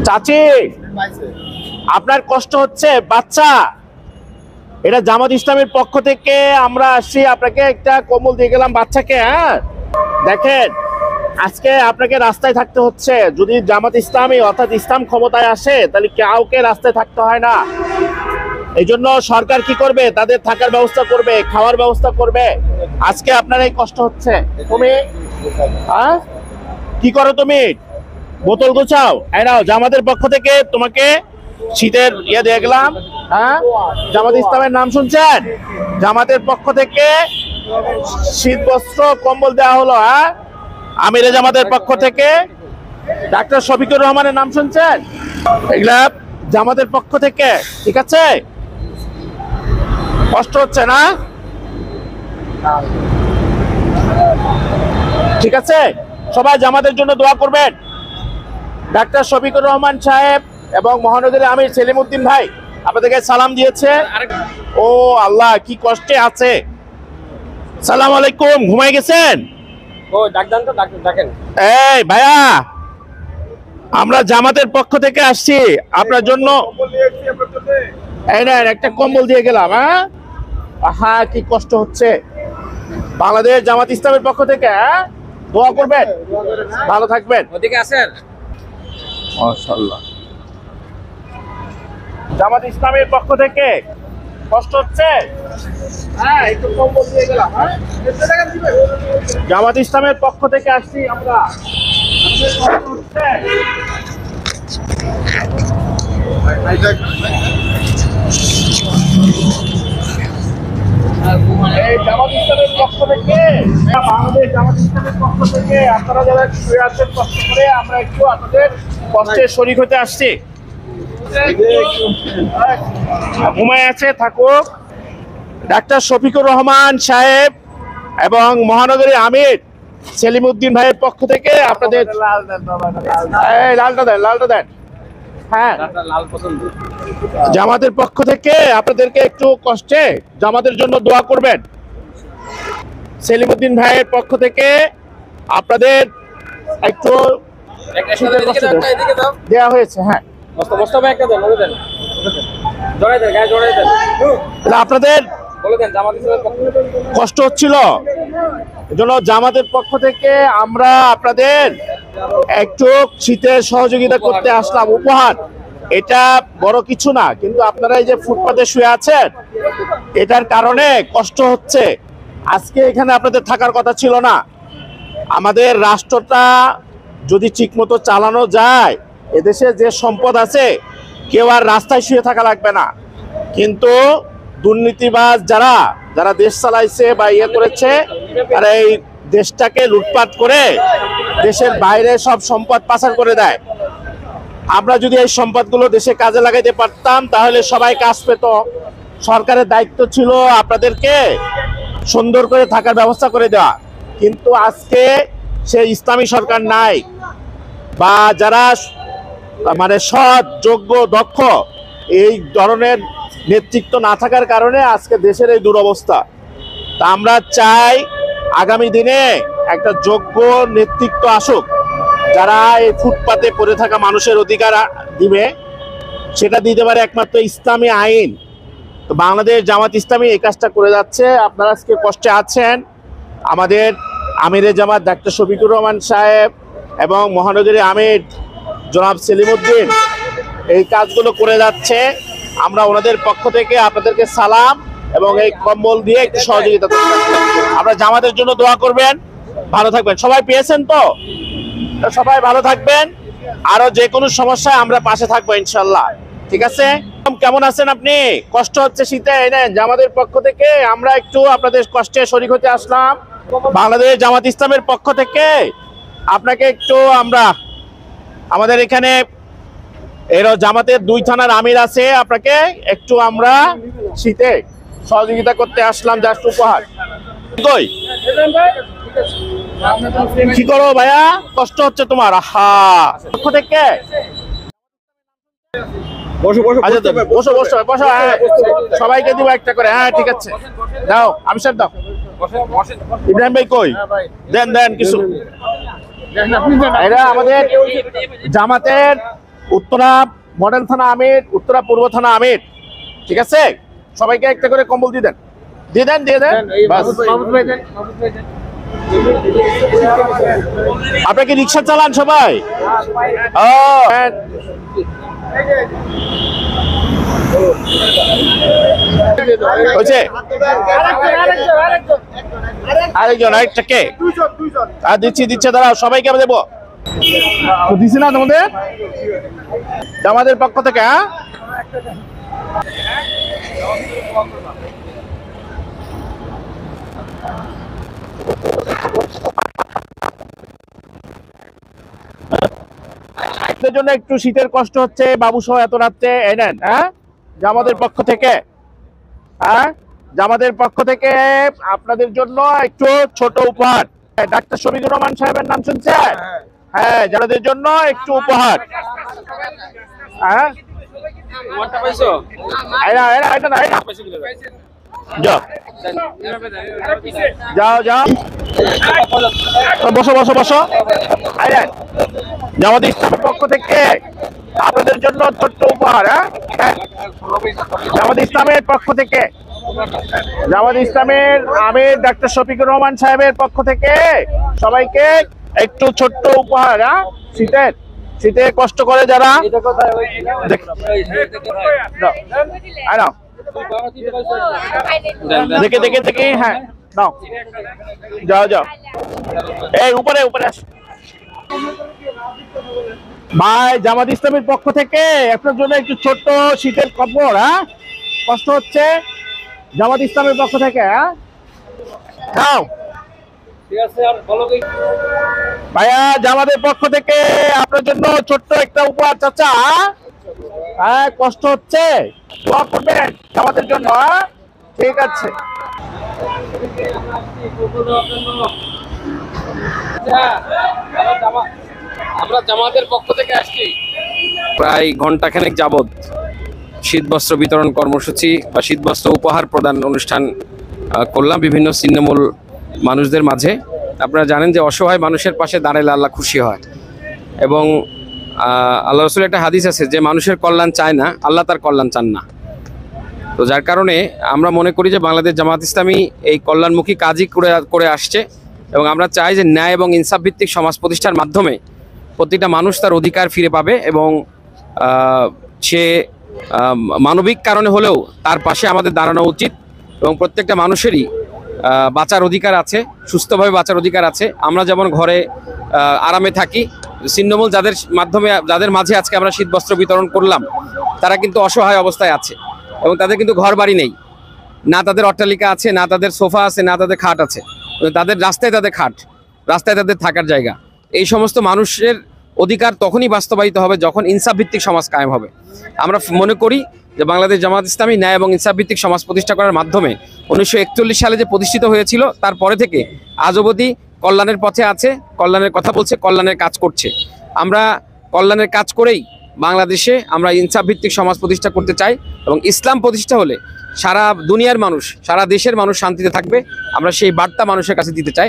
চাচি, আপনার কষ্ট হচ্ছে বাচ্চা, এটা জামাত ইসলামের পক্ষ থেকে আমরা আসছি, আপনাকে একটা কম্বল দিয়ে গেলাম বাচ্চাকে। হ্যাঁ দেখেন, আজকে আপনাকে রাস্তায় থাকতে হচ্ছে। যদি জামাত ইসলামী অর্থাৎ ইসলাম ক্ষমতায় আসে তাহলে কাউকে রাস্তায় থাকতে হয় না। এই জন্য সরকার কি করবে, তাদের থাকার ব্যবস্থা করবে, খাওয়ার ব্যবস্থা করবে। আজকে আপনার এই কষ্ট হচ্ছে। তুমি হ্যাঁ কি করো, তুমি বোতল গোছাও। এই নাও, জামাতের পক্ষ থেকে তোমাকে শীতের ইয়ে দিয়ে গেলাম। হ্যাঁ, জামাত ইসলামের নাম শুনছেন? জামাতের পক্ষ থেকে শীত বস্ত্র কম্বল দেওয়া হলো। হ্যাঁ, আমিরে জামাতের পক্ষ থেকে ডাক্তার শফিকুর রহমানের নাম শুনছেন? এগুলা জামাতের পক্ষ থেকে। ঠিক আছে, কষ্ট হচ্ছে না? ঠিক আছে, সবাই জামাতের জন্য দোয়া করবেন। ডাক্তার শফিকুর রহমান সাহেব এবং মহানগরী আমির সেলিমউদ্দিন ভাই আপনাদেরকে সালাম দিয়েছে। ও আল্লাহ, কি কষ্টে আছে। সালাম আলাইকুম, ঘুমাই গেছেন? এই ভাইয়া, আমরা জামাতের পক্ষ থেকে আসছি আপনার জন্য। এই না, একটা কম্বল দিয়ে গেলাম। হ্যাঁ, কি কষ্ট হচ্ছে। বাংলাদেশ জামাত ইসলামের পক্ষ থেকে দোয়া করবেন, ভালো থাকবেন। ওদিকে আছেন? মাশাআল্লাহ, জামাত ইসলামের পক্ষ থেকে কষ্ট হচ্ছে। হ্যাঁ, একটু কম্বল দিয়ে গেলাম। হ্যাঁ, জামাত ইসলামের পক্ষ থেকে আসছি আমরা। কষ্ট হচ্ছে। এই জামাত ইসলামের পক্ষ থেকে, বাংলাদেশ জামাত ইসলামের পক্ষ থেকে আপনারা যারা শুয়ে আছেন কষ্ট করে, আমরা একটু আপনাদের কষ্টের শরীক হতে আসছি। ঘুমায় আছে, থাকুক। ডাক্তার শফিকুর রহমান সাহেব এবং মহানগরী আমির সেলিমউদ্দিন ভাইয়ের পক্ষ থেকে আপনাদের লালটা দেন, লালটা দেন। হ্যাঁ, জামাতের পক্ষ থেকে আপনাদেরকে একটু কষ্টে জামাতের জন্য দোয়া করবেন। সেলিমউদ্দিন ভাইয়ের পক্ষ থেকে আপনাদের একটু দেওয়া হয়েছে। হ্যাঁ, আপনাদের কষ্ট হচ্ছিল, এজন্য জামাতের পক্ষ থেকে আমরা আপনাদের একটু শীতের সহযোগিতা করতে আসলাম, উপহার। এটা বড় কিছু না, কিন্তু আপনারা এই যে ফুটপাতে শুয়ে আছেন এটার কারণে কষ্ট হচ্ছে। আজকে এখানে আপনাদের থাকার কথা ছিল না। আমাদের রাষ্ট্রটা যদি ঠিকমতো চালানো যায়, এদেশে যে সম্পদ আছে কেউ আর রাস্তায় শুয়ে থাকা লাগবে না। কিন্তু দুর্নীতিবাজ যারা যারা দেশ চালাইছে বা ইয়ে করেছে, তারা এই দেশটাকে লুটপাট করে দেশের বাইরে সব সম্পদ পাচার করে দেয়। আমরা যদি এই সম্পদগুলো দেশে কাজে লাগাইতে পারতাম তাহলে সবাই কাজ পেত। সরকারের দায়িত্ব ছিল আপনাদেরকে সুন্দর করে থাকার ব্যবস্থা করে দেওয়া, কিন্তু আজকে সে ইসলামী সরকার নাই, বা যারা মানে সৎ, যোগ্য, দক্ষ এই ধরনের নেতৃত্ব না থাকার কারণে আজকে দেশের এই দুরবস্থা। তা আমরা চাই আগামী দিনে একটা যোগ্য নেতৃত্ব আসুক, যারা এই ফুটপাতে পড়ে থাকা মানুষের অধিকার দিবে। সেটা দিতে পারে একমাত্র ইসলামী আইন। তো বাংলাদেশ জামাত ইসলামী এই কাজটা করে যাচ্ছে। আপনারা আজকে কষ্টে আছেন, আমাদের আমিরে জামাত ডাক্তার শফিকুর রহমান সাহেব এবং মহানগরী আমির জনাব সেলিমউদ্দিন এই কাজগুলো করে যাচ্ছে। আমরা ওনাদের পক্ষ থেকে আপনাদেরকে সালাম এবং এই কম্বল দিয়ে একটু সহযোগিতা করতে। আপনারা জামাতের জন্য দোয়া করবেন, ভালো থাকবেন। সবাই পেয়েছেন তো? সবাই ভালো থাকবেন। আরো যে কোনো সমস্যায় আমরা পাশে থাকবো ইনশাল্লাহ। ঠিক আছে? কেমন আছেন আপনি? কষ্ট হচ্ছে শীতে, নেন জামাতের পক্ষ থেকে আমরা একটু আপনাদের কষ্টে শরীক হতে আসলাম। বাংলাদেশ জামাত ইসলামের পক্ষ থেকে আপনাকে একটু আমরা, আমাদের এখানে এরও জামাতের 2 থানার আমির আছে, আপনাকে একটু আমরা শীতে সহযোগিতা করতে আসলাম, জাস্ট উপহার। কি করো ভাইয়া, কষ্ট হচ্ছে তোমার? আহা, পক্ষ থেকে বসো বসো বসো। হ্যাঁ, সবাইকে দিব একটা করে। হ্যাঁ, ঠিক আছে, দাও। আমি স্যার দাও। ইব্রাহিম ভাই কই? দেন দেন কিছু। এরা আমাদের জামাতের উত্তরা মডেল থানা আমির, উত্তরা পূর্ব থানা আমির, ঠিক আছে? সবাইকে একটা করে কম্বল দিয়ে দেন, দিয়ে দেন। বাস। আপনি কি রিক্সা চালান সবাই? ও হয়েছে, আরেকটা কে? দিচ্ছে দাঁড়াও, সবাইকে আমি দেবো। দিছি না তোমাদের আমাদের পক্ষ থেকে? হ্যাঁ, জন্য একটু শীতের কষ্ট হচ্ছে, বাবু সহ এত রাত্রে এনেন। হ্যাঁ, আমাদের পক্ষ থেকে, হ্যাঁ, আমাদের পক্ষ থেকে আপনাদের জন্য একটু ছোট উপহার। ডাক্তার শফিকুর রহমান সাহেবের নাম শুনছেন? হ্যাঁ, যাদের জন্য একটু উপহার। হ্যাঁ, যাও বসো। জামাত ইসলামের পক্ষ থেকে আপনাদের জন্য ছোট্ট উপহার। হ্যাঁ, জামাত ইসলামের পক্ষ থেকে, জামাত ইসলামের আমির ডাক্তার শফিকুর রহমান সাহেবের পক্ষ থেকে সবাইকে একটু ছোট্ট উপহার। হ্যাঁ, শীতে কষ্ট করে যারা, দেখে হ্যাঁ, যাও এই উপরে আস ভাই। জামাত ইসলামের পক্ষ থেকে আপনার জন্য একটু ছোট্ট শীতের কাপড়। হ্যাঁ, কষ্ট হচ্ছে, জামাত ইসলামের পক্ষ থেকে। হ্যাঁ, যাও ভাইয়া, জামাতের পক্ষ থেকে আপনার জন্য ছোট্ট একটা উপহার। চাচা, হ্যাঁ, কষ্ট হচ্ছে, দোয়া করবেন জামাতের জন্য। ঠিক আছে, আমরা জামাতের পক্ষ থেকে আসছি। প্রায় ঘন্টাখানেক যাবৎ শীতবস্ত্র বিতরণ কর্মসূচি বা শীতবস্ত্র উপহার প্রদান অনুষ্ঠান করলাম বিভিন্ন ছিন্নমূল মানুষদের মাঝে। আপনারা জানেন যে অসহায় মানুষের পাশে দাঁড়ালে আল্লাহ খুশি হয়, এবং আল্লাহ রসুলের একটা হাদিস আছে যে মানুষের কল্যাণ চায় না, আল্লাহ তার কল্যাণ চান না। তো যার কারণে আমরা মনে করি যে বাংলাদেশ জামাত ইসলামী এই কল্যাণমুখী কাজই করে আসছে, এবং আমরা চাই যে ন্যায় এবং ইনসাফ ভিত্তিক সমাজ প্রতিষ্ঠার মাধ্যমে প্রতিটা মানুষ তার অধিকার ফিরে পাবে, এবং সে মানবিক কারণে হলেও তার পাশে আমাদের দাঁড়ানো উচিত। এবং প্রত্যেকটা মানুষেরই বাঁচার অধিকার আছে, সুস্থভাবে বাঁচার অধিকার আছে। আমরা যেমন ঘরে আরামে থাকি, ছিন্নমূল যাদের মাঝে আজকে আমরা শীতবস্ত্র বিতরণ করলাম, তারা কিন্তু অসহায় অবস্থায় আছে, এবং তাদের কিন্তু ঘর বাড়ি নেই, না তাদের অট্টালিকা আছে, না তাদের সোফা আছে, না তাদের খাট আছে, তাদের তাদের খাট, রাস্তায় তাদের থাকার জায়গা। এই সমস্ত মানুষের অধিকার তখনই বাস্তবায়িত হবে যখন ইনসাফ ভিত্তিক সমাজ কায়েম হবে। আমরা মনে করি যে বাংলাদেশ জামাত ইসলামী ন্যায় এবং ইনসাফ ভিত্তিক সমাজ প্রতিষ্ঠা করার মাধ্যমে 1941 সালে যে প্রতিষ্ঠিত হয়েছিল, তারপরে থেকে আজ অবধি কল্যাণের পথে আছে, কল্যাণের কথা বলছে, কল্যাণের কাজ করছে। আমরা কল্যাণের কাজ করেই বাংলাদেশে আমরা ইনসাফ ভিত্তিক সমাজ প্রতিষ্ঠা করতে চাই, এবং ইসলাম প্রতিষ্ঠা হলে সারা দুনিয়ার মানুষ, সারা দেশের মানুষ শান্তিতে থাকবে। আমরা সেই বার্তা মানুষের কাছে দিতে চাই।